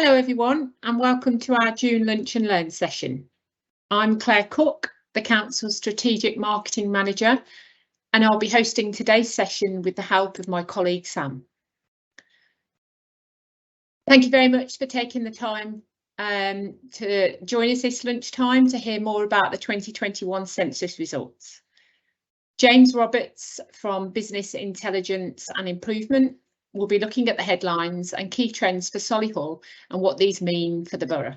Hello everyone and welcome to our June Lunch and Learn session. I'm Claire Cook, the Council's Strategic Marketing Manager, and I'll be hosting today's session with the help of my colleague Sam. Thank you very much for taking the time to join us this lunchtime to hear more about the 2021 census results. James Roberts from Business Intelligence and Improvement will be looking at the headlines and key trends for Solihull and what these mean for the borough.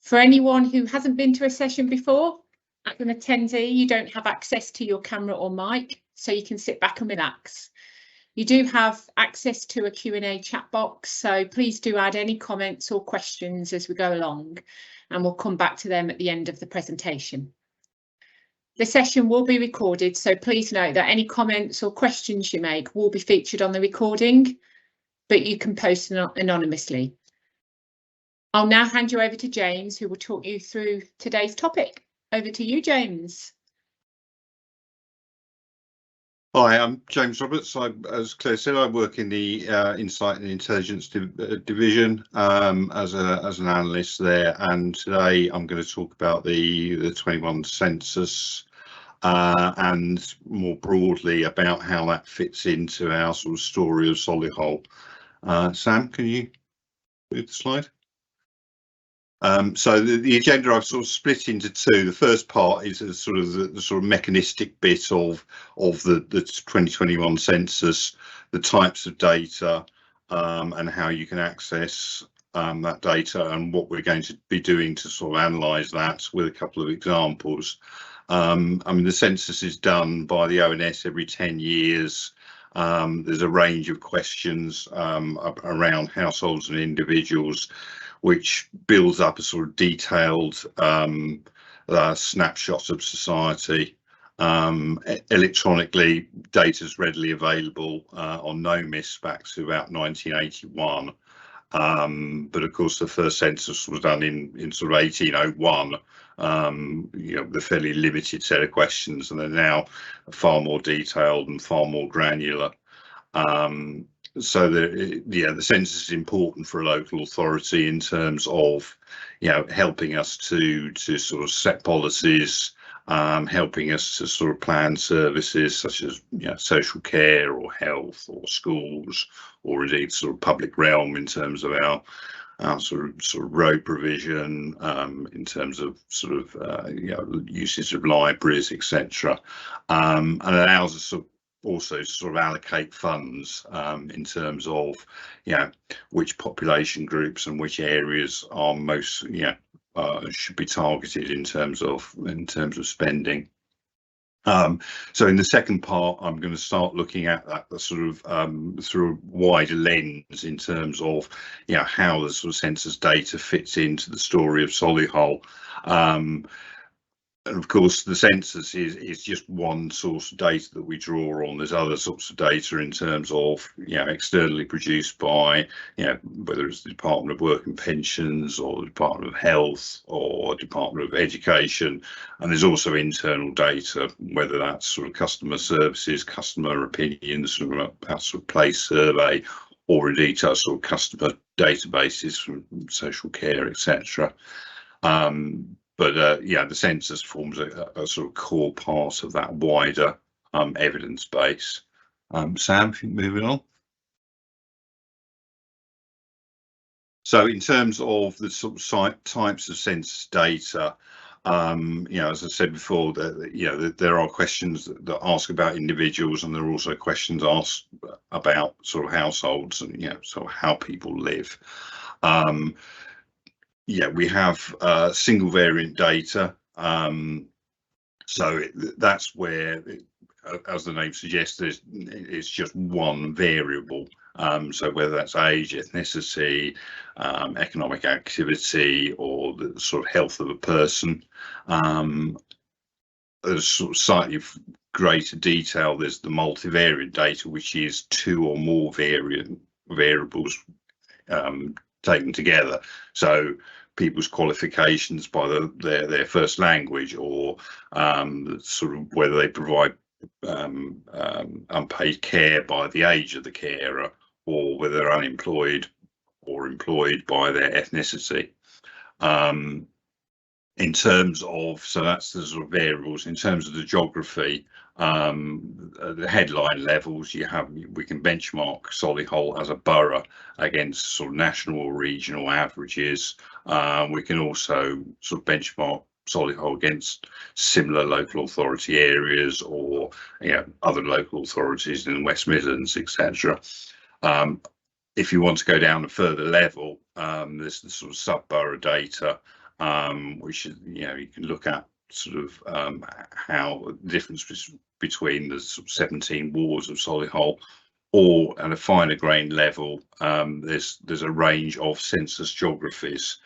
For anyone who hasn't been to a session before, as an attendee, you don't have access to your camera or mic, so you can sit back and relax. You do have access to a Q&A chat box, so please do add any comments or questions as we go along, and we'll come back to them at the end of the presentation. The session will be recorded, so please note that any comments or questions you make will be featured on the recording, but you can post anonymously. I'll now hand you over to James, who will talk you through today's topic. Over to you, James. Hi, I'm James Roberts. As Claire said, I work in the Insight and Intelligence division as an analyst there, and today I'm going to talk about the 21 census and more broadly about how that fits into our sort of story of Solihull. Sam, can you move the slide? So the agenda I've sort of split into two. The first part is the sort of mechanistic bit of the 2021 census, the types of data and how you can access that data, and what we're going to be doing to sort of analyse that with a couple of examples. I mean, the census is done by the ONS every 10 years. There's a range of questions around households and individuals, which builds up a sort of detailed snapshot of society. Electronically, data is readily available on NOMIS back to about 1981. But of course, the first census was done in sort of 1801. You know, with a fairly limited set of questions, and they're now far more detailed and far more granular. So the census is important for a local authority in terms of, you know, helping us to sort of set policies, helping us to sort of plan services such as, you know, social care or health or schools, or indeed sort of public realm in terms of our sort of road provision, in terms of sort of you know, usage of libraries, etc., and allows us to also sort of allocate funds in terms of, you know, which population groups and which areas are most, you know, should be targeted in terms of spending. So in the second part, I'm going to start looking at that sort of through a wider lens in terms of, you know, how the sort of census data fits into the story of Solihull. And of course, the census is just one source of data that we draw on. There's other sorts of data in terms of, you know, externally produced by, you know, whether it's the Department of Work and Pensions or the Department of Health or Department of Education. And there's also internal data, whether that's sort of customer services, customer opinions from a sort of place survey, or indeed sort of customer databases from social care, etc. But yeah, the census forms a sort of core part of that wider evidence base. Sam, if you move it on. So in terms of the sort of types of census data, you know, as I said before, that, you know, there are questions that ask about individuals, and there are also questions asked about sort of households and, you know, sort of how people live. Yeah, we have single variant data, so that's where, as the name suggests, it's just one variable. So whether that's age, ethnicity, economic activity, or the sort of health of a person. There's sort of slightly greater detail. There's the multivariate data, which is two or more variables taken together. So people's qualifications by their first language, or sort of whether they provide unpaid care by the age of the carer, or whether they're unemployed or employed by their ethnicity. In terms of, so that's the sort of variables. In terms of the geography, the headline levels, we can benchmark Solihull as a borough against sort of national or regional averages. We can also sort of benchmark Solihull against similar local authority areas, or other local authorities in the West Midlands, etc. If you want to go down a further level, there's the sort of sub-borough data, which is, you can look at sort of how the difference between the sort of 17 wards of Solihull, or at a finer grain level, there's a range of census geographies.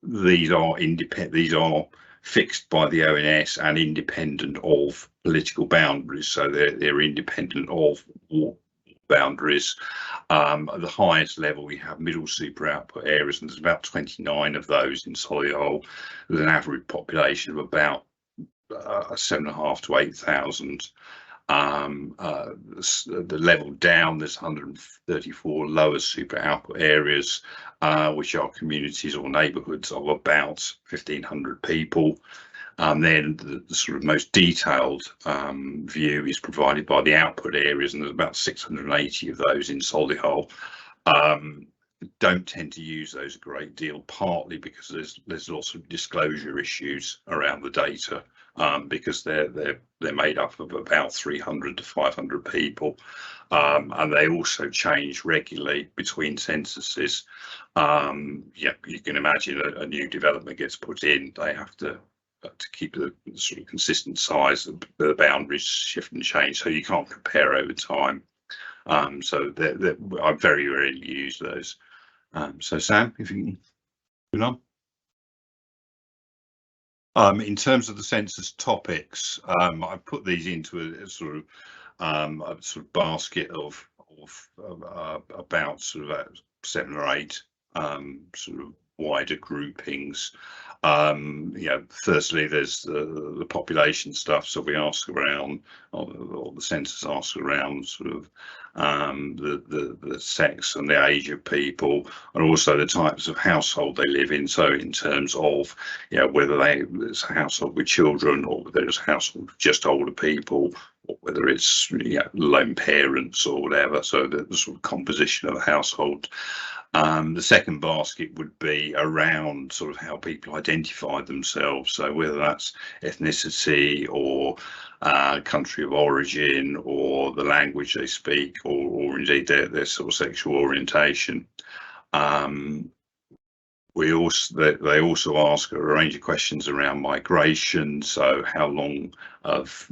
These are independent. These are fixed by the ONS and independent of political boundaries, so they're independent of war boundaries. At the highest level, we have middle super output areas, and there's about 29 of those in Solihull, with an average population of about 7,500 to 8,000. The level down, there's 134 lower super output areas, which are communities or neighbourhoods of about 1,500 people. Then the sort of most detailed view is provided by the output areas, and there's about 680 of those in Solihull. Don't tend to use those a great deal, partly because there's lots of disclosure issues around the data, because they're made up of about 300 to 500 people, and they also change regularly between censuses. You can imagine a new development gets put in, they have to keep the sort of consistent size of the boundaries shift and change, so you can't compare over time. So I very rarely use those. So Sam, if you can move on. In terms of the census topics, I've put these into a sort of basket of about sort of 7 or 8 sort of wider groupings. Firstly, there's the population stuff, so we ask around, or the census asks around sort of the sex and the age of people, and also the types of household they live in. So in terms of whether it's a household with children, or whether it's a household with just older people, or whether it's lone parents or whatever, so the sort of composition of the household. The second basket would be around sort of how people identify themselves, so whether that's ethnicity, or country of origin, or the language they speak, or indeed their sort of sexual orientation. They also ask a range of questions around migration, so how long of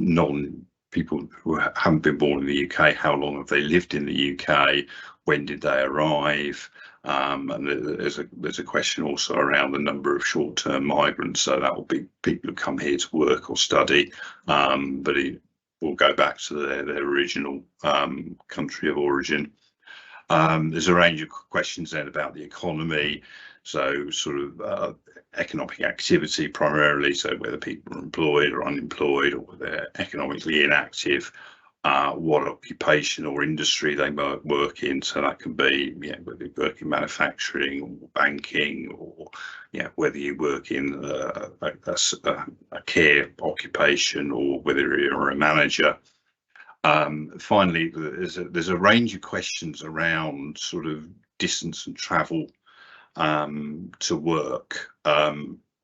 people who haven't been born in the UK, how long have they lived in the UK, when did they arrive? And there's a question also around the number of short-term migrants, so that will be people who come here to work or study, but it will go back to their original country of origin. There's a range of questions then about the economy, so sort of economic activity primarily, so whether people are employed or unemployed, or whether they're economically inactive, what occupation or industry they might work in, so that can be whether you work in manufacturing or banking, or whether you work in a care occupation, or whether you're a manager. Finally, there's a range of questions around sort of distance and travel to work.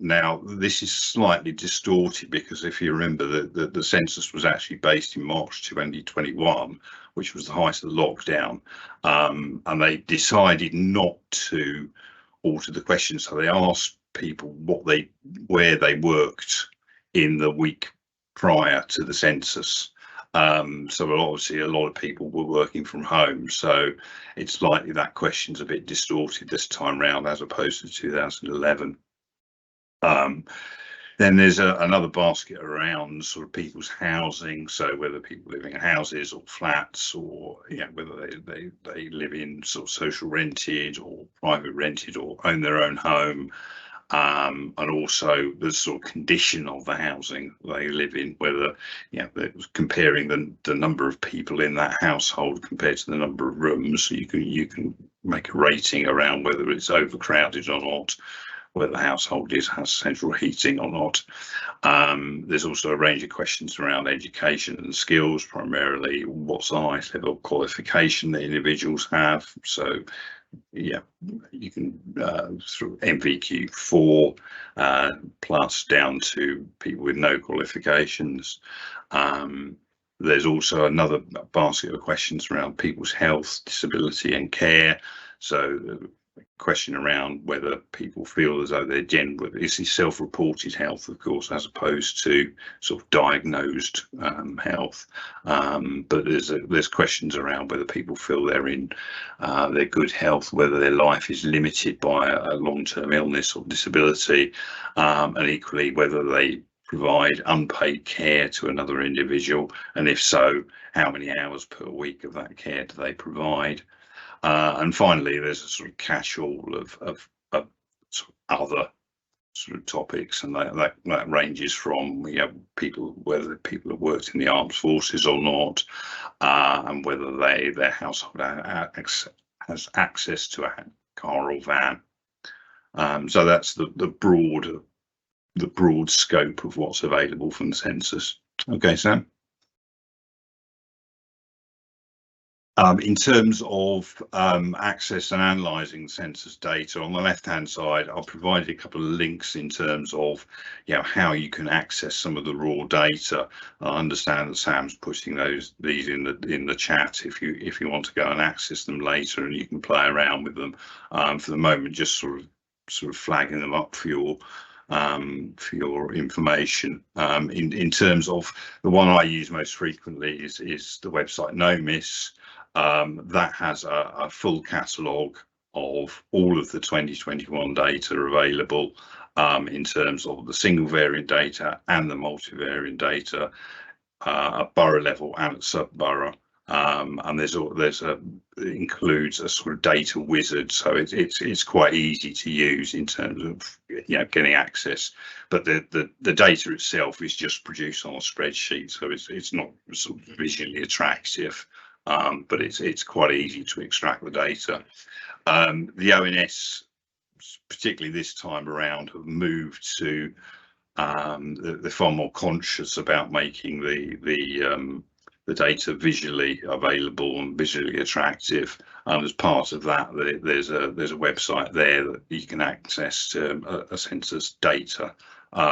Now, this is slightly distorted because if you remember the census was actually based in March 2021, which was the height of the lockdown, and they decided not to alter the question. So they asked people where they worked in the week prior to the census. So obviously a lot of people were working from home, so it's likely that question's a bit distorted this time round as opposed to 2011. Then there's another basket around sort of people's housing, so whether people living in houses or flats, or whether they live in sort of social rented or private rented, or own their own home, and also the sort of condition of the housing they live in, whether comparing the number of people in that household compared to the number of rooms. So you can make a rating around whether it's overcrowded or not, whether the household has central heating or not. There's also a range of questions around education and skills, primarily what's the highest level of qualification that individuals have. So yeah, you can through MVQ4 plus down to people with no qualifications. There's also another basket of questions around people's health, disability and care. So question around whether people feel as though their this is self-reported health, of course, as opposed to sort of diagnosed health. But there's questions around whether people feel they're in their good health, whether their life is limited by a long-term illness or disability, and equally whether they provide unpaid care to another individual, and if so, how many hours per week of that care do they provide. And finally, there's a sort of catch-all of sort of other sort of topics, and that ranges from whether people have worked in the armed forces or not, and whether their household has access to a car or van. So that's the broad scope of what's available from the census. Okay, Sam. In terms of access and analysing census data, on the left-hand side, I'll provide you a couple of links in terms of how you can access some of the raw data. I understand that Sam's putting these in the chat if you want to go and access them later, and you can play around with them. For the moment, just sort of flagging them up for your information. In terms of the one I use most frequently is the website NoMiss. That has a full catalogue of all of the 2021 data available in terms of the single variant data and the multivariant data at borough level and at sub-borough. And it includes a sort of data wizard, so it's quite easy to use in terms of getting access. But the data itself is just produced on a spreadsheet, so it's not sort of visually attractive. But it's quite easy to extract the data. The ONS, particularly this time around, have moved to they're far more conscious about making the data visually available and visually attractive. As part of that, there's a website there that you can access a census data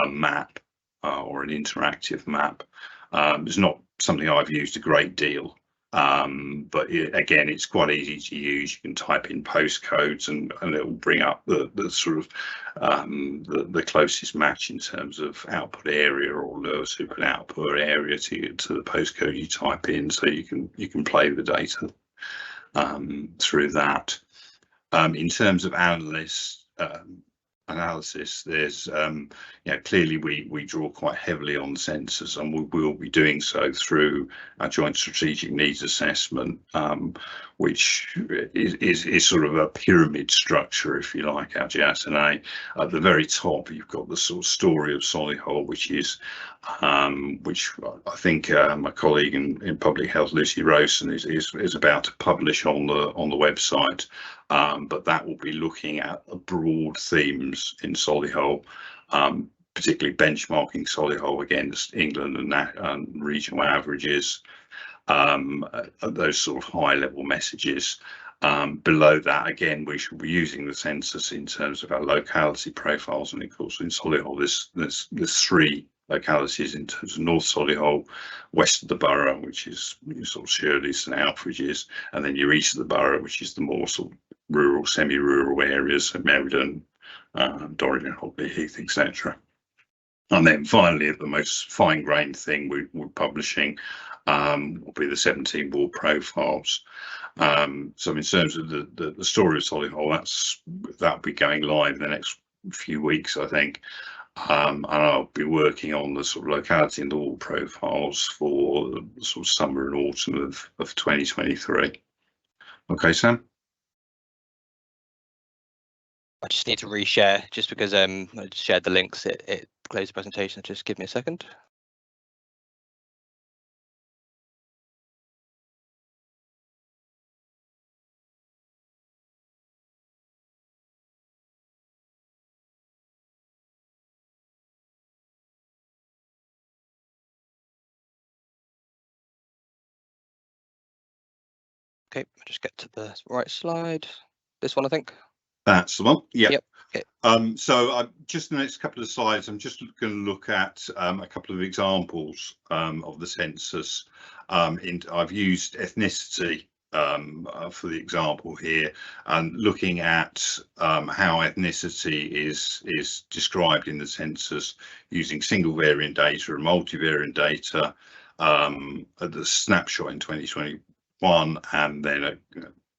map or an interactive map. It's not something I've used a great deal. But again, it's quite easy to use. You can type in postcodes and it will bring up the sort of the closest match in terms of output area or lower super output area to the postcode you type in, so you can play the data through that. In terms of analysis, there's clearly we draw quite heavily on the census, and we will be doing so through our joint strategic needs assessment, which is sort of a pyramid structure, if you like, our GSNA. At the very top, you've got the sort of story of Solihull, which I think my colleague in public health, Lucy Rosen, is about to publish on the website. But that will be looking at broad themes in Solihull, particularly benchmarking Solihull against England and regional averages, those sort of high-level messages. Below that, again, we should be using the census in terms of our locality profiles, and of course in Solihull there's three localities in terms of North Solihull, west of the borough, which is sort of Shirley's and Alfridges, and then your east of the borough, which is the more sort of rural, semi-rural areas, so Meriden, Dorrington, Hogley Heath, etc. And then finally, the most fine-grained thing we're publishing will be the 17 ward profiles. So in terms of the story of Solihull, that'll be going live in the next few weeks, I think. And I'll be working on the sort of locality and the ward profiles for the sort of summer and autumn of 2023. Okay, Sam? I just need to reshare just because I just shared the links. It closed the presentation. Just give me a second. Okay, I'll just get to the right slide. This one, I think. That's the one. Yeah. Yep. Okay. So just the next couple of slides, I'm just going to look at a couple of examples of the census. I've used ethnicity for the example here, and looking at how ethnicity is described in the census using single variant data and multivariant data at the snapshot in 2021, and then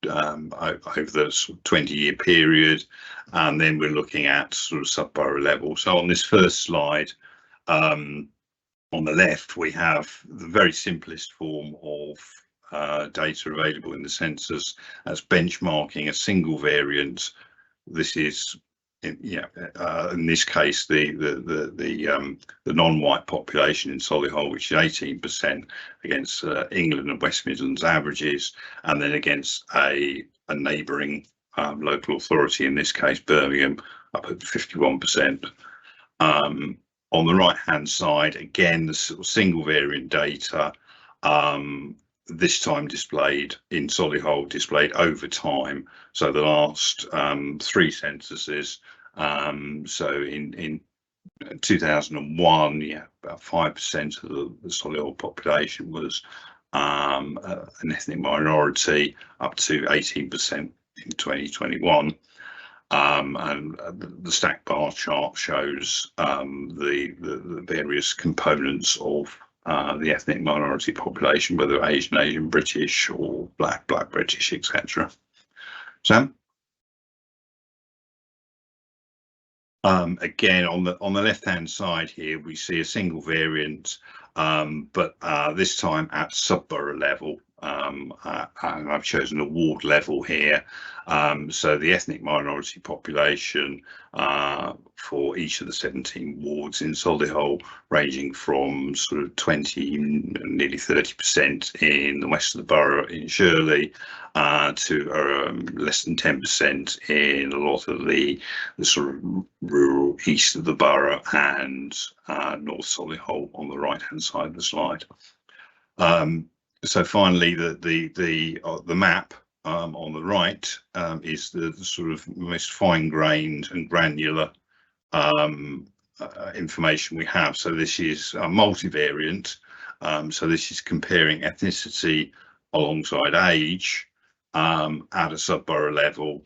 over the 20-year period, and then we're looking at sort of sub-borough level. So on this first slide, on the left, we have the very simplest form of data available in the census as benchmarking a single variant. This is, in this case, the non-white population in Solihull, which is 18%, against England and West Midlands averages, and then against a neighbouring local authority, in this case Birmingham, up at 51%. On the right hand side, again, the sort of single variant data, this time displayed in Solihull, displayed over time. So the last 3 censuses. So in 2001, yeah, about 5% of the Solihull population was an ethnic minority, up to 18% in 2021. And the stack bar chart shows the various components of the ethnic minority population, whether Asian British, or Black British, etc. Sam? Again, on the left-hand side here, we see a single variant, but this time at sub-borough level. And I've chosen a ward level here. So the ethnic minority population for each of the 17 wards in Solihull, ranging from sort of 20, nearly 30% in the west of the borough in Shirley, to less than 10% in a lot of the sort of rural east of the borough and North Solihull on the right-hand side of the slide. So finally, the map on the right is the sort of most fine-grained and granular information we have. So this is multivariant. So this is comparing ethnicity alongside age at a sub-borough level.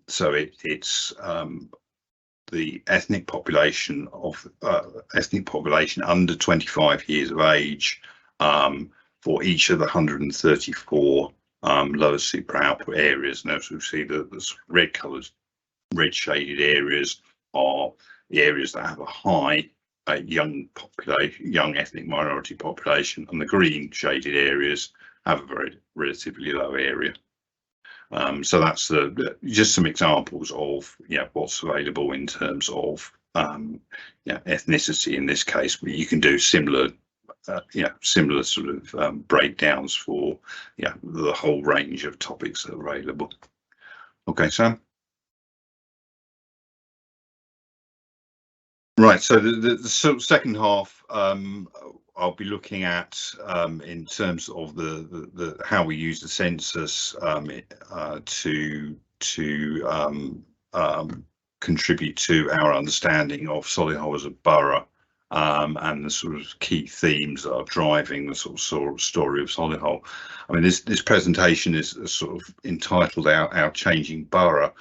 So it's the ethnic population under 25 years of age for each of the 134 lower super output areas. Now, as we see, the red coloured, red shaded areas are the areas that have a high young ethnic minority population, and the green shaded areas have a very relatively low area. So that's just some examples of what's available in terms of ethnicity in this case. But you can do similar sort of breakdowns for the whole range of topics that are available. Okay, Sam. Right, so the second half I'll be looking at in terms of the how we use the census to contribute to our understanding of Solihull as a borough, and the sort of key themes that are driving the sort of story of Solihull. I mean, this presentation is sort of entitled our changing borough,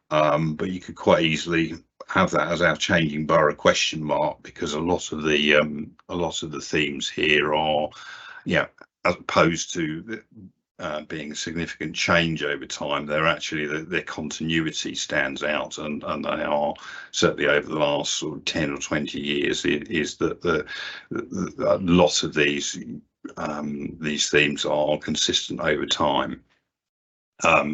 but you could quite easily have that as our changing borough question mark, because a lot of the themes here are, as opposed to being a significant change over time, they're actually their continuity stands out, and they are certainly over the last sort of 10 or 20 years. Is that a lot of these themes are consistent over time.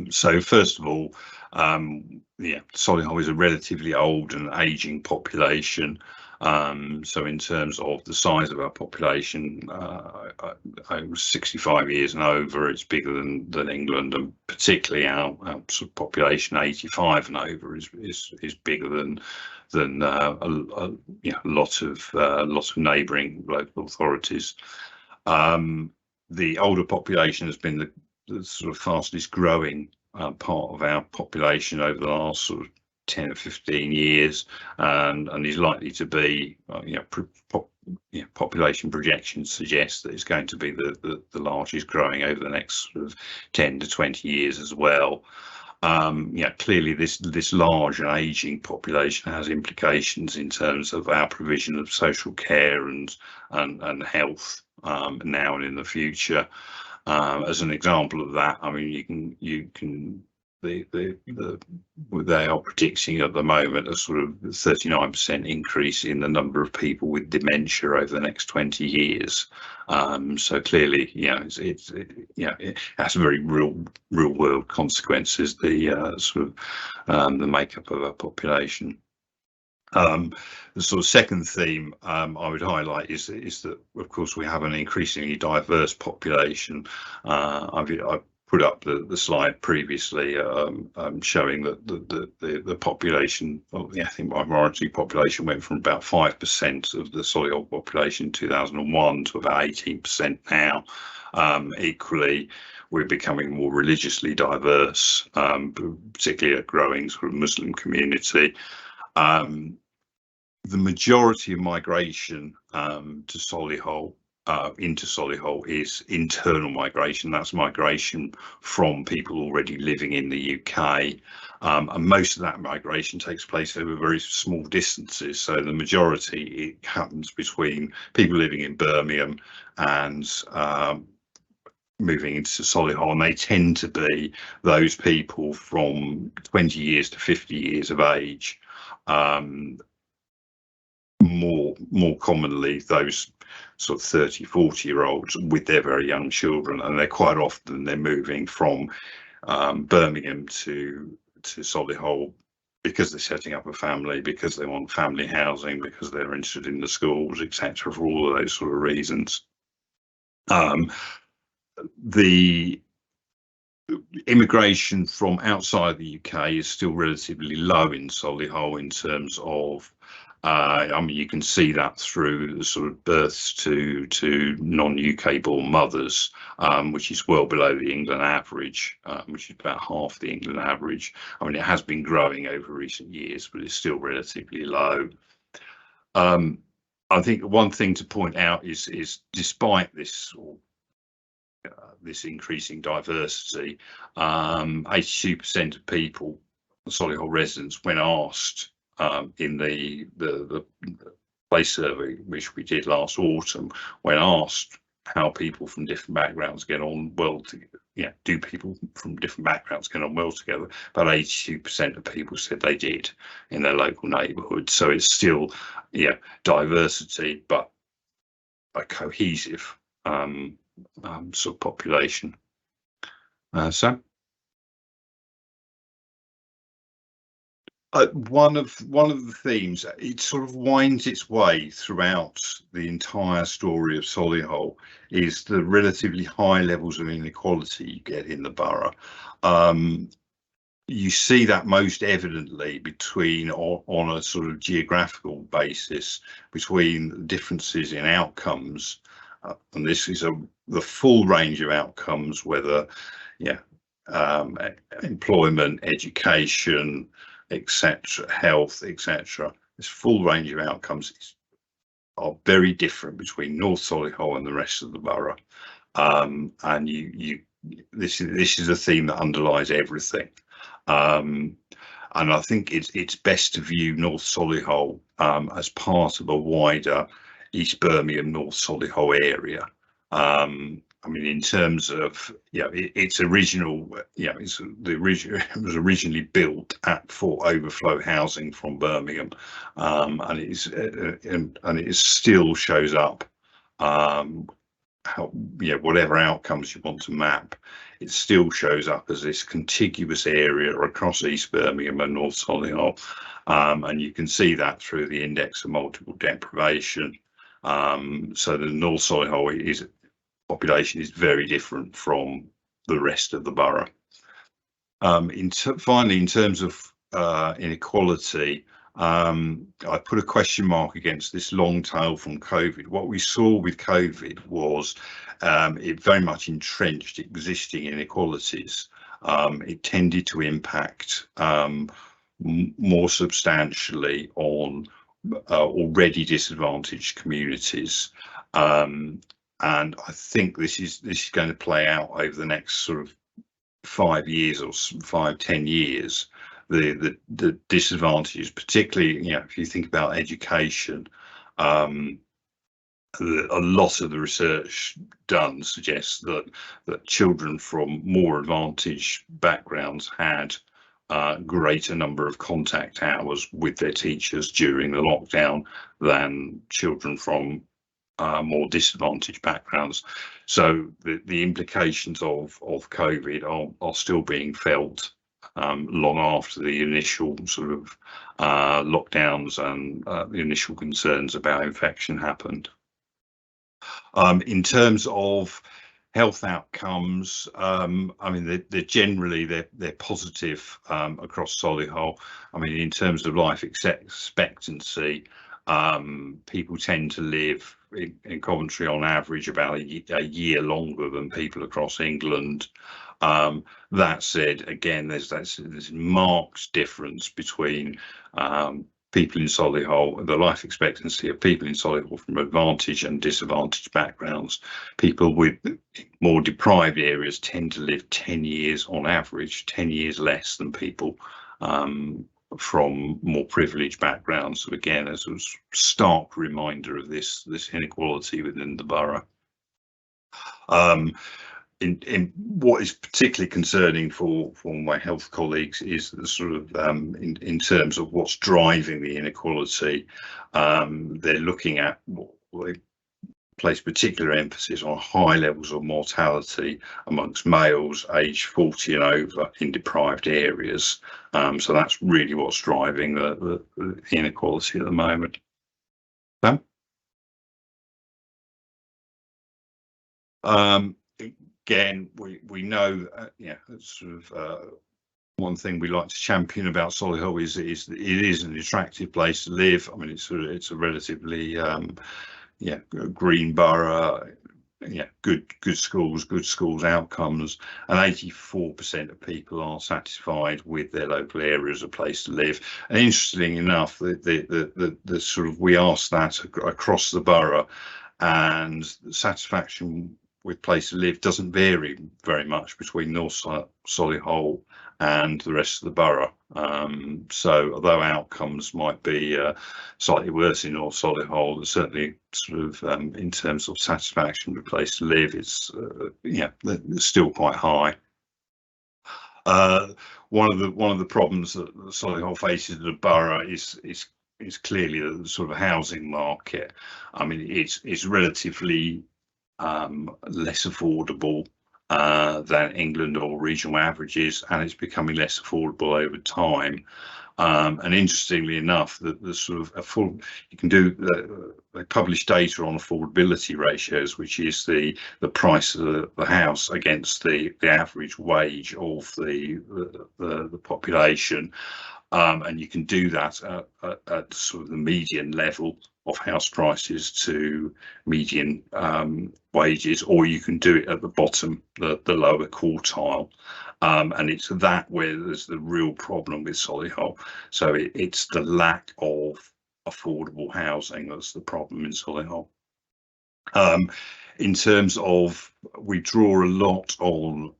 So first of all, Solihull is a relatively old and ageing population. So in terms of the size of our population, 65 years and over, it's bigger than England, and particularly our sort of population 85 and over is bigger than a lot of neighbouring local authorities. The older population has been sort of fastest growing part of our population over the last sort of 10 or 15 years, and is likely to be, population projections suggest that it's going to be the largest growing over the next sort of 10 to 20 years as well. Clearly this large and ageing population has implications in terms of our provision of social care and health now and in the future. As an example of that, I mean, they are predicting at the moment a sort of 39% increase in the number of people with dementia over the next 20 years. So clearly, it has very real world consequences, the sort of the makeup of our population. The sort of second theme I would highlight is that, of course, we have an increasingly diverse population. I've put up the slide previously showing that the population, the ethnic minority population, went from about 5% of the Solihull population in 2001 to about 18% now. Equally, we're becoming more religiously diverse, particularly a growing sort of Muslim community. The majority of migration to Solihull, into Solihull, is internal migration. That's migration from people already living in the UK, and most of that migration takes place over very small distances. So the majority, it happens between people living in Birmingham and moving into Solihull, and they tend to be those people from 20 years to 50 years of age. More commonly those sort of 30-40-year-olds with their very young children, and they're moving from Birmingham to Solihull because they're setting up a family, because they want family housing, because they're interested in the schools, etc., for all of those sort of reasons. The immigration from outside the UK is still relatively low in Solihull in terms of, you can see that through the sort of births to non-UK born mothers, which is well below the England average, which is about half the England average. I mean, it has been growing over recent years, but it's still relatively low. I think one thing to point out is despite this increasing diversity, 82% of people, Solihull residents, when asked in the place survey which we did last autumn, when asked how people from different backgrounds get on well together, do people from different backgrounds get on well together, about 82% of people said they did in their local neighbourhood. So it's still diversity, but a cohesive sort of population. So one of the themes, it sort of winds its way throughout the entire story of Solihull, is the relatively high levels of inequality you get in the borough. You see that most evidently on a sort of geographical basis between differences in outcomes, and this is the full range of outcomes, whether employment, education, etc., health, etc. This full range of outcomes are very different between North Solihull and the rest of the borough, and this is a theme that underlies everything. And I think it's best to view North Solihull as part of a wider East Birmingham, North Solihull area. I mean, in terms of its original, it was originally built for overflow housing from Birmingham, and it still shows up. Whatever outcomes you want to map, it still shows up as this contiguous area across East Birmingham and North Solihull, and you can see that through the index of multiple deprivation. So the North Solihull population is very different from the rest of the borough. Finally, in terms of inequality, I put a question mark against this long tail from COVID. What we saw with COVID was it very much entrenched existing inequalities. It tended to impact more substantially on already disadvantaged communities. And I think this is going to play out over the next sort of 5 years or 5-10 years. The disadvantages, particularly, if you think about education, a lot of the research done suggests that children from more advantaged backgrounds had greater number of contact hours with their teachers during the lockdown than children from more disadvantaged backgrounds. So the implications of COVID are still being felt long after the initial sort of lockdowns and the initial concerns about infection happened. In terms of health outcomes, I mean, they're positive across Solihull. I mean, in terms of life expectancy, people tend to live in Coventry on average about a year longer than people across England. That said, again, there's marked difference between people in Solihull, the life expectancy of people in Solihull from advantaged and disadvantaged backgrounds. People with more deprived areas tend to live 10 years on average, 10 years less than people from more privileged backgrounds. So again, as a stark reminder of this inequality within the borough. In what is particularly concerning for my health colleagues is the sort of in terms of what's driving the inequality. They're looking at what they place particular emphasis on high levels of mortality amongst males aged 40 and over in deprived areas. So that's really what's driving the inequality at the moment. Sam? Again, we know, sort of one thing we like to champion about Solihull is it is an attractive place to live. I mean, it's a relatively green borough, good schools outcomes, and 84% of people are satisfied with their local area as a place to live. And interestingly enough, the sort of, we asked that across the borough, and satisfaction with place to live doesn't vary very much between North Solihull and the rest of the borough. So although outcomes might be slightly worse in North Solihull, certainly sort of in terms of satisfaction with place to live, it's still quite high. One of the problems that Solihull faces in the borough is clearly the sort of housing market. I mean, it's relatively less affordable than England or regional averages, and it's becoming less affordable over time. And interestingly enough, the sort of you can do they publish data on affordability ratios, which is the price of the house against the average wage of the population. And you can do that at sort of the median level of house prices to median wages, or you can do it at the bottom, the lower quartile. And it's that where there's the real problem with Solihull. So it's the lack of affordable housing that's the problem in Solihull. In terms of, we draw a lot on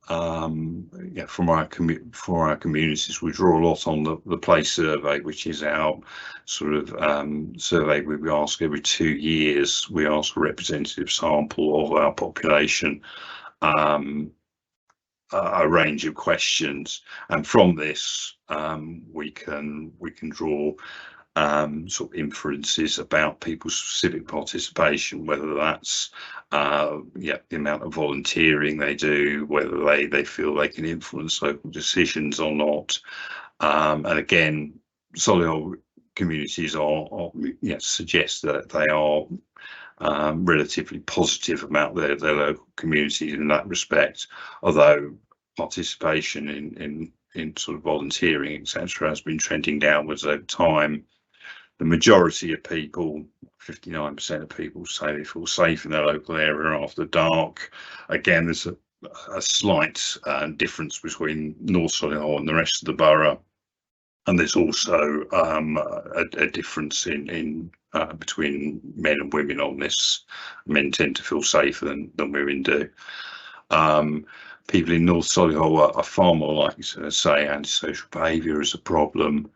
for our communities, we draw a lot on the place survey, which is our sort of survey where we ask every 2 years, we ask a representative sample of our population a range of questions, and from this we can draw sort of inferences about people's civic participation, whether that's the amount of volunteering they do, whether they feel they can influence local decisions or not. And again, Solihull communities suggest that they are relatively positive about their local communities in that respect, although participation in sort of volunteering, etc., has been trending downwards over time. The majority of people, 59% of people, say they feel safe in their local area after dark. Again, there's a slight difference between North Solihull and the rest of the borough, and there's also a difference in between men and women on this. Men tend to feel safer than women do. People in North Solihull are far more likely to say antisocial behaviour is a problem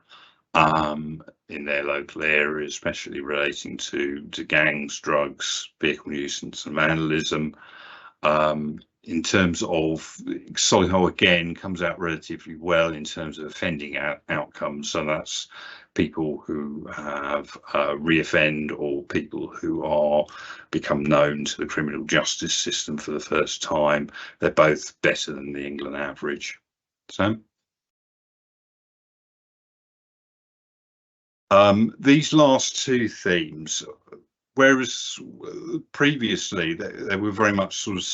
in their local area, especially relating to gangs, drugs, vehicle nuisance and vandalism. In terms of Solihull, again, comes out relatively well in terms of offending outcomes. So that's people who have reoffend or people who are become known to the criminal justice system for the first time. They're both better than the England average. So these last two themes, whereas previously they were very much sort of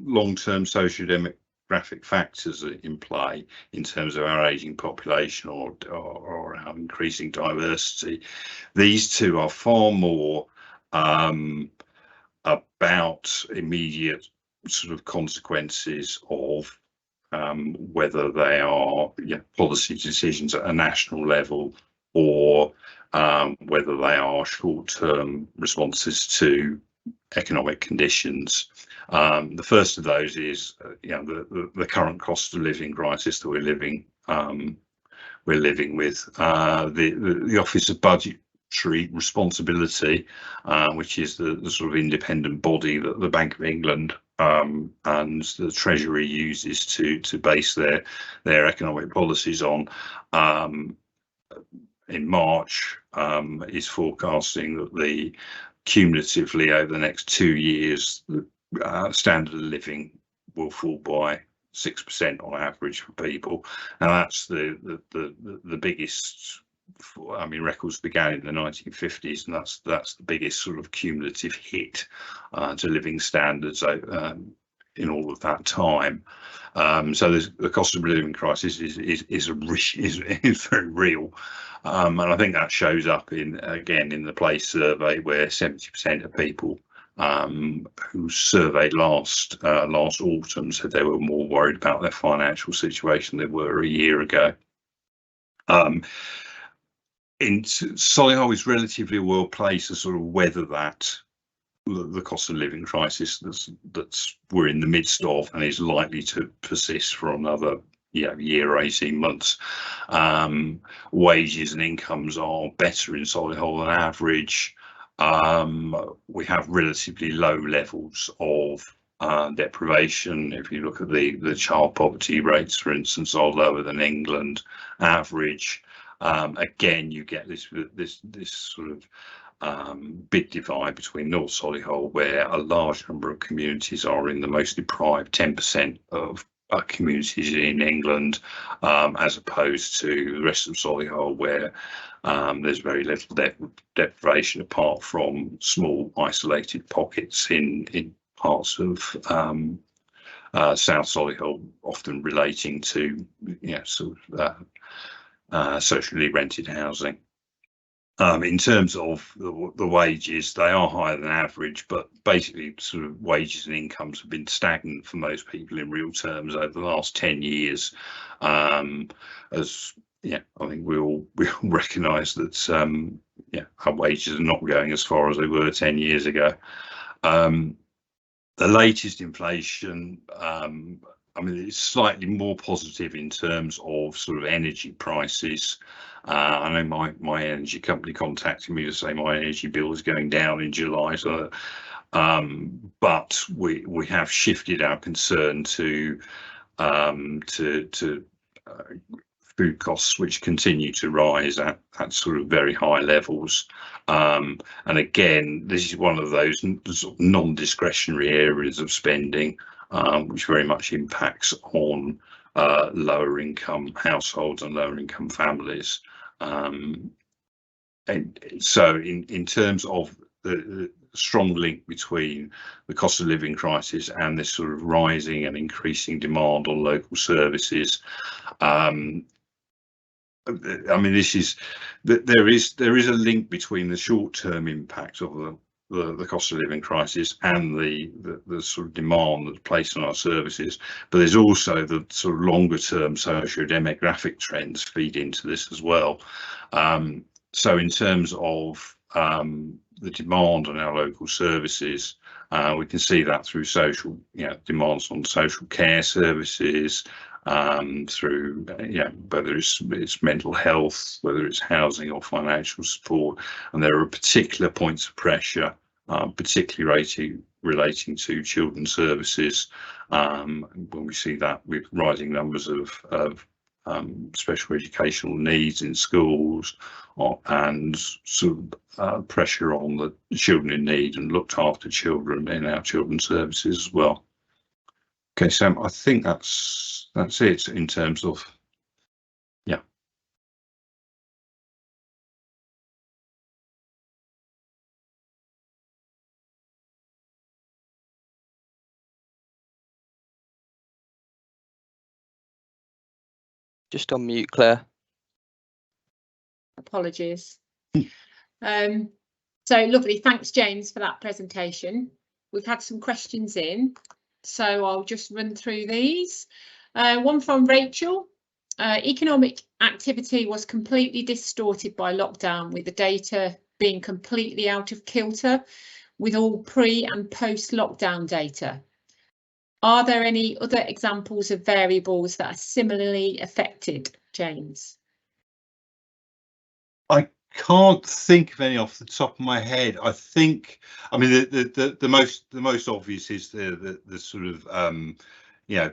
long-term socio-demographic factors in play in terms of our ageing population or our increasing diversity, these two are far more about immediate sort of consequences of whether they are policy decisions at a national level or whether they are short-term responses to economic conditions. The first of those is the current cost of living crisis that we're living with. The Office of Budgetary Responsibility, which is the sort of independent body that the Bank of England and the Treasury uses to base their economic policies on, in March is forecasting that the cumulatively over the next 2 years, the standard of living will fall by 6% on average for people, and that's the biggest. I mean, records began in the 1950s, and that's the biggest sort of cumulative hit to living standards in all of that time. So the cost of living crisis is very real, and I think that shows up in the Place survey, where 70% of people who surveyed last autumn said they were more worried about their financial situation than they were a year ago. Solihull is relatively well placed to sort of weather the cost of living crisis that's we're in the midst of, and is likely to persist for another year, 18 months. Wages and incomes are better in Solihull than average. We have relatively low levels of deprivation. If you look at the child poverty rates, for instance, are lower than England average. Again, you get this sort of big divide between North Solihull, where a large number of communities are in the most deprived 10% of communities in England, as opposed to the rest of Solihull, where there's very little deprivation apart from small isolated pockets in parts of South Solihull, often relating to socially rented housing. In terms of the wages, they are higher than average, but basically sort of wages and incomes have been stagnant for most people in real terms over the last 10 years. I think we all recognise that our wages are not going as far as they were 10 years ago. The latest inflation, I mean, it's slightly more positive in terms of sort of energy prices. I know my energy company contacted me to say my energy bill is going down in July, so but we have shifted our concern to food costs, which continue to rise at sort of very high levels. And again, this is one of those sort of non-discretionary areas of spending, which very much impacts on lower income households and lower income families. And so in terms of the strong link between the cost of living crisis and this sort of rising and increasing demand on local services, I mean, there is a link between the short-term impact of the cost of living crisis and the sort of demand that's placed on our services, but there's also the sort of longer-term socio-demographic trends feed into this as well. So in terms of the demand on our local services, we can see that through social, demands on social care services, through whether it's mental health, whether it's housing or financial support, and there are particular points of pressure, particularly relating to children's services, when we see that with rising numbers of special educational needs in schools, and sort of pressure on the children in need and looked after children in our children's services as well. Okay, Sam, I think that's it in terms of, yeah. Just on mute, Claire. Apologies. So lovely, thanks James for that presentation. We've had some questions in, so I'll just run through these. One from Rachel. Economic activity was completely distorted by lockdown, with the data being completely out of kilter with all pre and post lockdown data. Are there any other examples of variables that are similarly affected, James? I can't think of any off the top of my head. I mean the most obvious is the sort of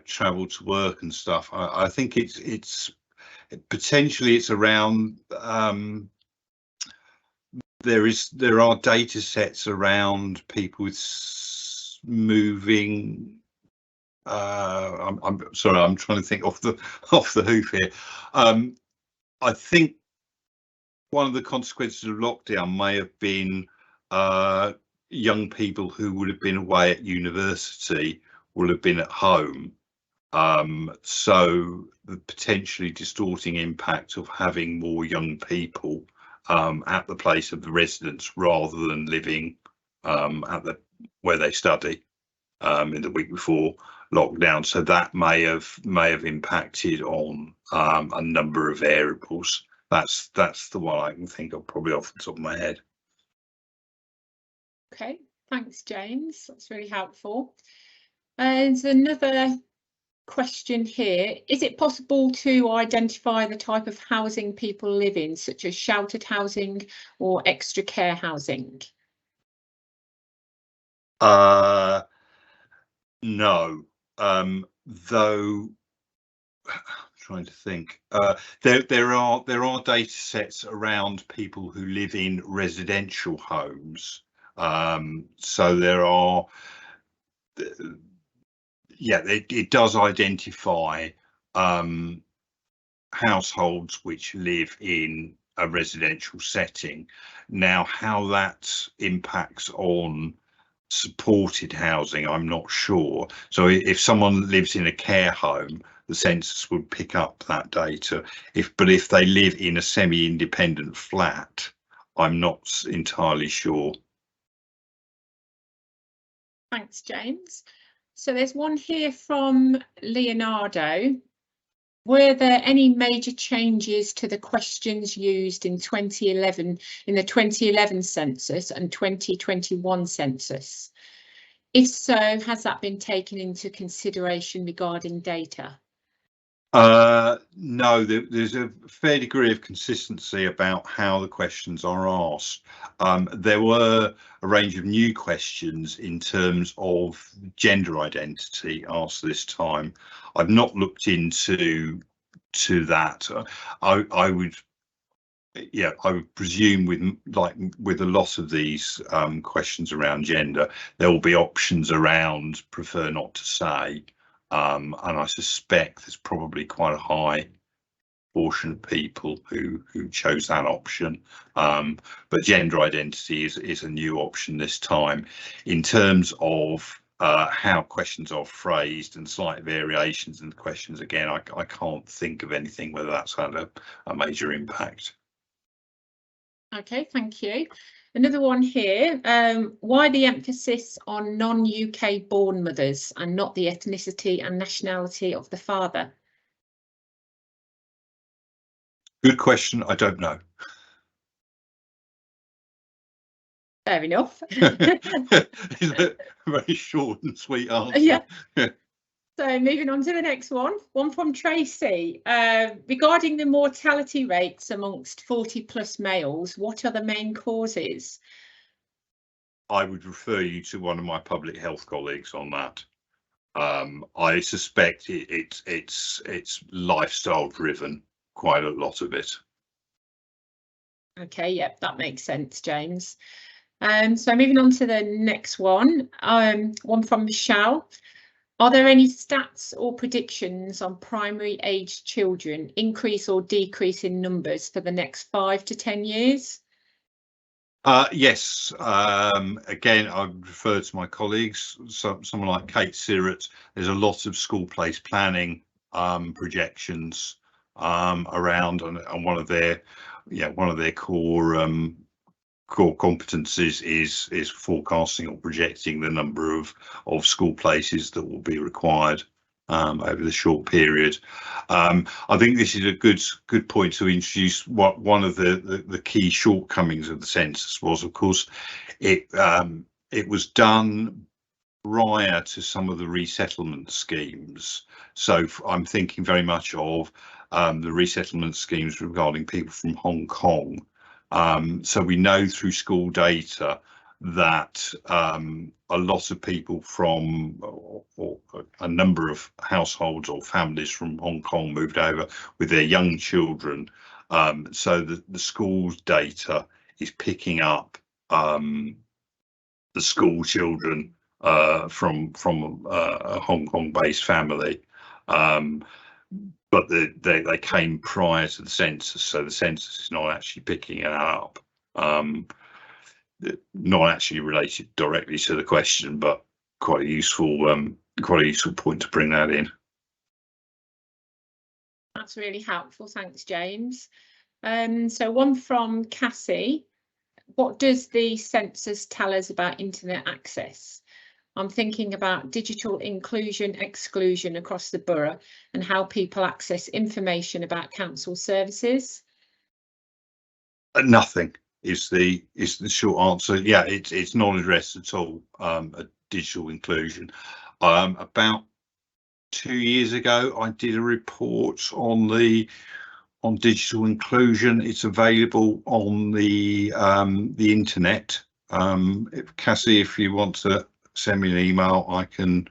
travel to work and stuff. I think it's potentially it's around there are data sets around people with moving. I'm sorry, I'm trying to think off the hoof here. I think one of the consequences of lockdown may have been young people who would have been away at university will have been at home. So the potentially distorting impact of having more young people at the place of the residence rather than living at where they study in the week before lockdown. So that may have impacted on a number of variables. That's the one I can think of probably off the top of my head. Okay, thanks James, that's really helpful. There's another question here. Is it possible to identify the type of housing people live in, such as sheltered housing or extra care housing? No, though I'm trying to think. There are data sets around people who live in residential homes. So there are, it does identify households which live in a residential setting. Now, how that impacts on supported housing, I'm not sure. So if someone lives in a care home, the census would pick up that data. But if they live in a semi-independent flat, I'm not entirely sure. Thanks, James. So there's one here from Leonardo. Were there any major changes to the questions used in 2011 in the 2011 census and 2021 census? If so, has that been taken into consideration regarding data? No, there's a fair degree of consistency about how the questions are asked. There were a range of new questions in terms of gender identity asked this time. I've not looked into that. I would presume with a lot of these questions around gender, there will be options around prefer not to say. And I suspect there's probably quite a high portion of people who chose that option. But gender identity is a new option this time. In terms of how questions are phrased and slight variations in the questions, again, I can't think of anything whether that's had a major impact. Okay, thank you. Another one here, why the emphasis on non-UK born mothers and not the ethnicity and nationality of the father? Good question, I don't know. Fair enough. Is it a very short and sweet answer? Yeah. So moving on to the next one from Tracy. Regarding the mortality rates amongst 40+ males, what are the main causes? I would refer you to one of my public health colleagues on that. I suspect it's lifestyle driven, quite a lot of it. Okay, yep, that makes sense, James. So moving on to the next one, one from Michelle. Are there any stats or predictions on primary aged children increase or decrease in numbers for the next 5 to 10 years? Yes, again, I would refer to my colleagues, someone like Kate Sirrett. There's a lot of school place planning projections around, and one of their core competencies is forecasting or projecting the number of school places that will be required over the short period. I think this is a good point to introduce. One of the key shortcomings of the census was, of course, it was done prior to some of the resettlement schemes. So I'm thinking very much of the resettlement schemes regarding people from Hong Kong. So we know through school data that a lot of people from, or a number of households or families from Hong Kong moved over with their young children. So the schools data is picking up the school children from a Hong Kong based family. But they came prior to the census, so the census is not actually picking it up. Not actually related directly to the question, but quite a useful point to bring that in. That's really helpful, thanks, James. So one from Cassie. What does the census tell us about internet access? I'm thinking about digital inclusion, exclusion across the borough and how people access information about council services. Nothing is the short answer. Yeah, it's not addressed at all. A digital inclusion. About 2 years ago, I did a report on digital inclusion. It's available on the internet. Cassie, if you want to send me an email, I can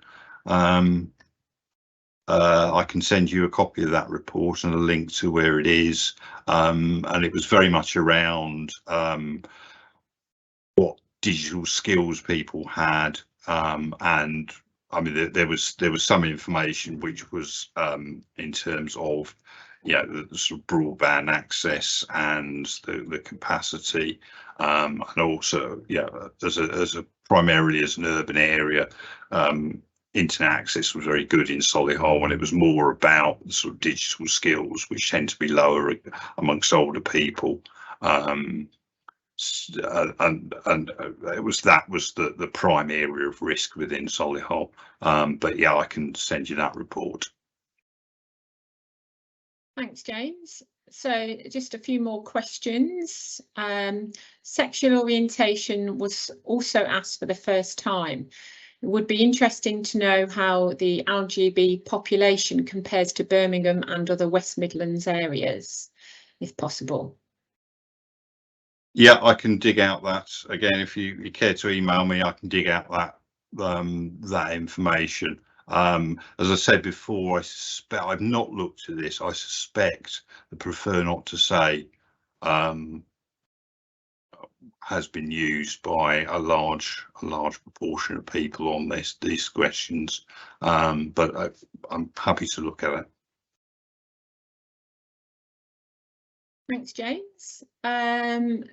send you a copy of that report and a link to where it is. And it was very much around what digital skills people had, and I mean there was some information which was in terms of the sort of broadband access and the capacity, and also as a primarily as an urban area, internet access was very good in Solihull, and it was more about the sort of digital skills which tend to be lower amongst older people. And it was the prime area of risk within Solihull. But yeah, I can send you that report. Thanks, James. So just a few more questions. Sexual orientation was also asked for the first time. It would be interesting to know how the LGB population compares to Birmingham and other West Midlands areas, if possible. Yeah, I can dig out that again. If you care to email me, I can dig out that information. As I said before, I've not looked at this. I suspect the prefer not to say has been used by a large proportion of people on these questions, but I'm happy to look at it. Thanks, James.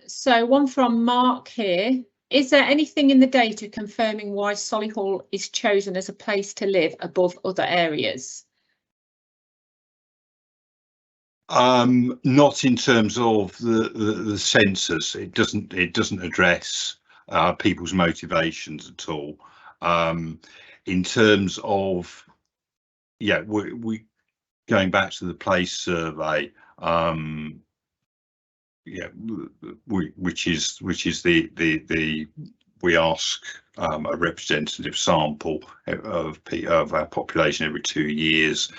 So one from Mark here. Is there anything in the data confirming why Solihull is chosen as a place to live above other areas? Not in terms of the census. It doesn't address people's motivations at all. In terms of, yeah, we going back to the place survey, yeah, which is the we ask a representative sample of our population every 2 years,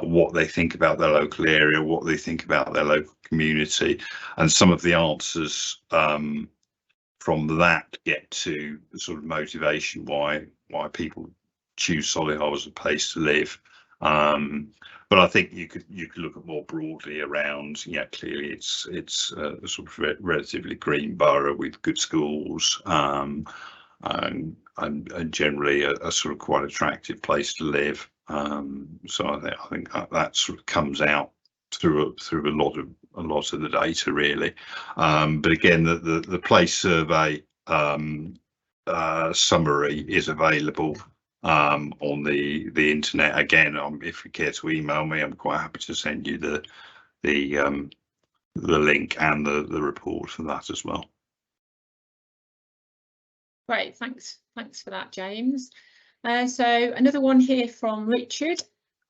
what they think about their local area, what they think about their local community, and some of the answers from that get to the sort of motivation why people choose Solihull as a place to live. But I think you could look at more broadly around. Yeah, clearly it's a sort of relatively green borough with good schools, and generally a sort of quite attractive place to live. So I think that sort of comes out through a lot of the data, really. But again, the place survey summary is available on the internet. Again, if you care to email me, I'm quite happy to send you the link and the report for that as well. Great, thanks for that, James. So another one here from Richard.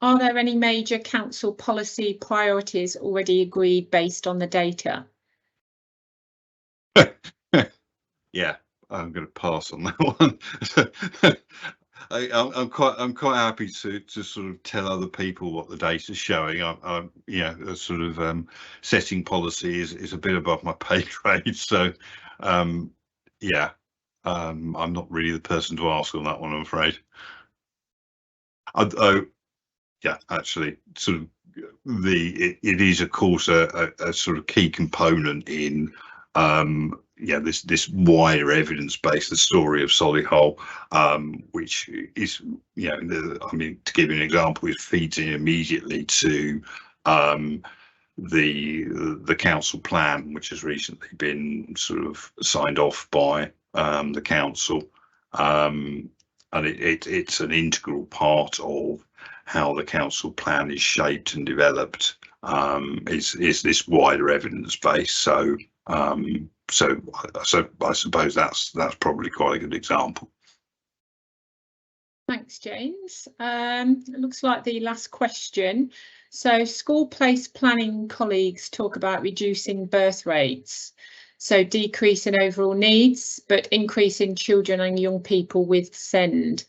Are there any major council policy priorities already agreed based on the data? Yeah, I'm going to pass on that one. I'm quite happy to sort of tell other people what the data's showing. Yeah, sort of setting policy is a bit above my pay grade. So yeah, I'm not really the person to ask on that one, I'm afraid. Yeah, actually, sort of it is of course a sort of key component in yeah, this wider evidence base, the story of Solihull, which is, you know, I mean, to give you an example, it feeds in immediately to the council plan, which has recently been sort of signed off by the council, and it's an integral part of how the council plan is shaped and developed. Is this wider evidence base? So so I suppose that's probably quite a good example. Thanks, James. It looks like the last question. So school place planning colleagues talk about reducing birth rates, so decrease in overall needs, but increase in children and young people with SEND.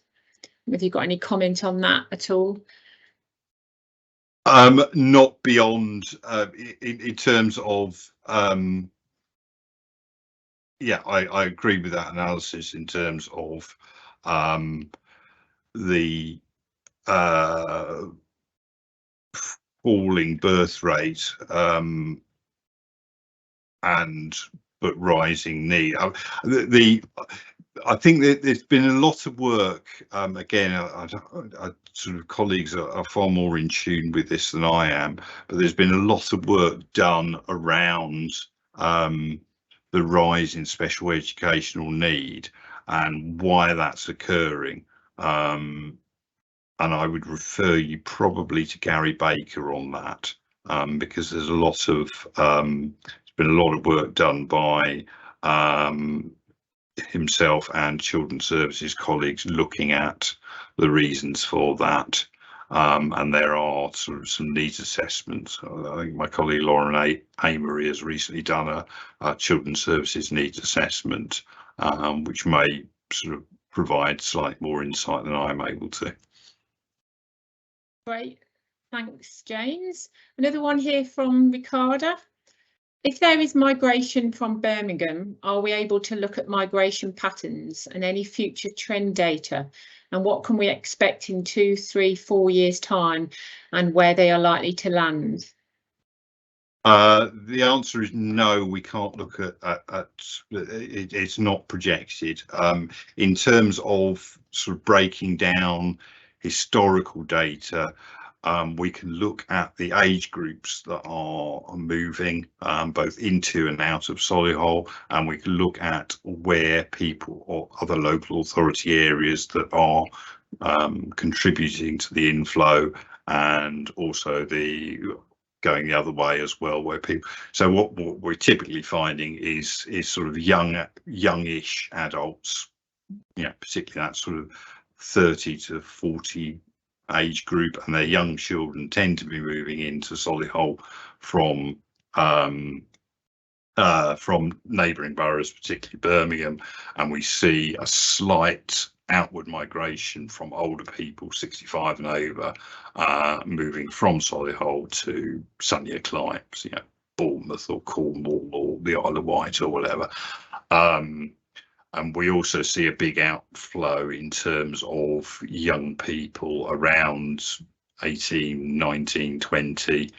Have you got any comment on that at all? Not beyond in terms of yeah, I agree with that analysis in terms of the falling birth rate but rising need. I think that there's been a lot of work. Again, I sort of colleagues are far more in tune with this than I am, but there's been a lot of work done around the rise in special educational need and why that's occurring. And I would refer you probably to Gary Baker on that, because there's a lot of there's been a lot of work done by himself and Children's Services colleagues looking at the reasons for that. And there are sort of some needs assessments. I think my colleague Lauren Amory has recently done a Children's Services needs assessment, which may sort of provide slightly more insight than I'm able to. Great, thanks, James. Another one here from Ricarda. If there is migration from Birmingham, are we able to look at migration patterns and any future trend data? And what can we expect in 2, 3, 4 years' time and where they are likely to land? The answer is no, we can't look at it's not projected. In terms of sort of breaking down historical data, We can look at the age groups that are moving both into and out of Solihull, and we can look at where people or other local authority areas that are contributing to the inflow, and also the going the other way as well, where people. So what we're typically finding is sort of youngish adults, particularly that sort of 30 to 40 age group, and their young children tend to be moving into Solihull from neighbouring boroughs, particularly Birmingham, and we see a slight outward migration from older people 65 and over moving from Solihull to sunnier climes, Bournemouth or Cornwall or the Isle of Wight or whatever. And we also see a big outflow in terms of young people around 18, 19, 20,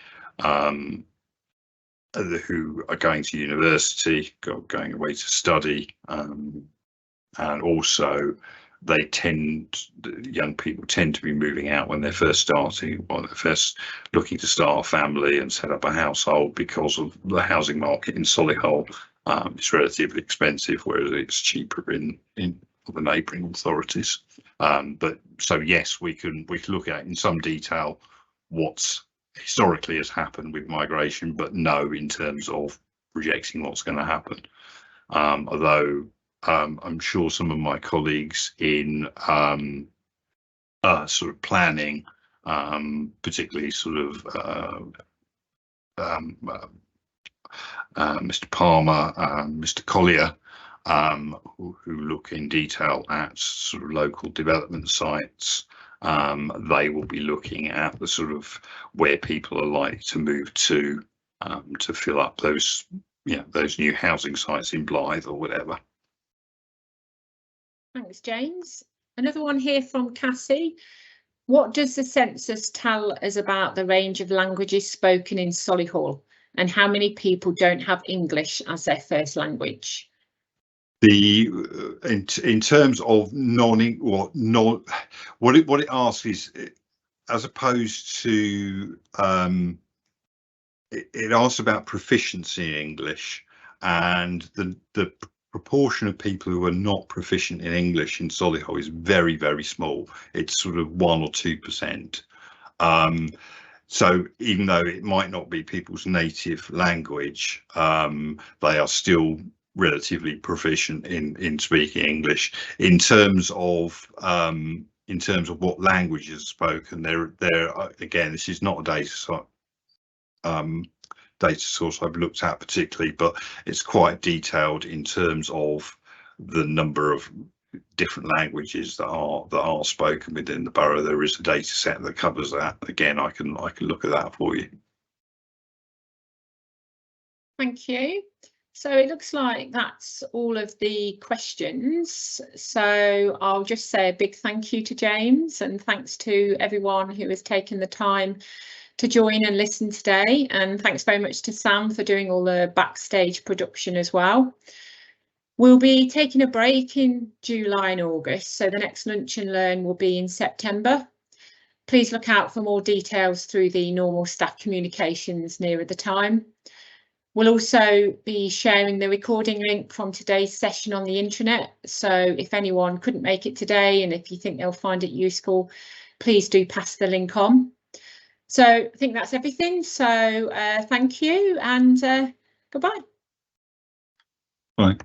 who are going to university, going away to study, and also young people tend to be moving out when they're first starting, when they're first looking to start a family and set up a household, because of the housing market in Solihull. It's relatively expensive, whereas it's cheaper in the neighbouring authorities. But so yes, we can look at in some detail what's historically has happened with migration, but no in terms of projecting what's going to happen. Although I'm sure some of my colleagues in sort of planning, particularly sort of Mr. Palmer, Mr. Collier, who look in detail at sort of local development sites, they will be looking at the sort of where people are likely to move to fill up those new housing sites in Blythe or whatever. Thanks, James. Another one here from Cassie. What does the census tell us about the range of languages spoken in Solihull, and how many people don't have English as their first language? In terms of what it asks is, as opposed to it asks about proficiency in English, and the proportion of people who are not proficient in English in Solihull is very, very small. It's sort of 1 or 2%. So even though it might not be people's native language, they are still relatively proficient in speaking English. In terms of what languages are spoken, there again, this is not a data source I've looked at particularly, but it's quite detailed in terms of the number of different languages that are spoken within the borough. There is a data set that covers that. Again, I can look at that for you. Thank you. So it looks like that's all of the questions. So I'll just say a big thank you to James, and thanks to everyone who has taken the time to join and listen today. And thanks very much to Sam for doing all the backstage production as well. We'll be taking a break in July and August, so the next Lunch and Learn will be in September. Please look out for more details through the normal staff communications nearer the time. We'll also be sharing the recording link from today's session on the intranet, so if anyone couldn't make it today and if you think they'll find it useful, please do pass the link on. So I think that's everything, so thank you and goodbye. Bye.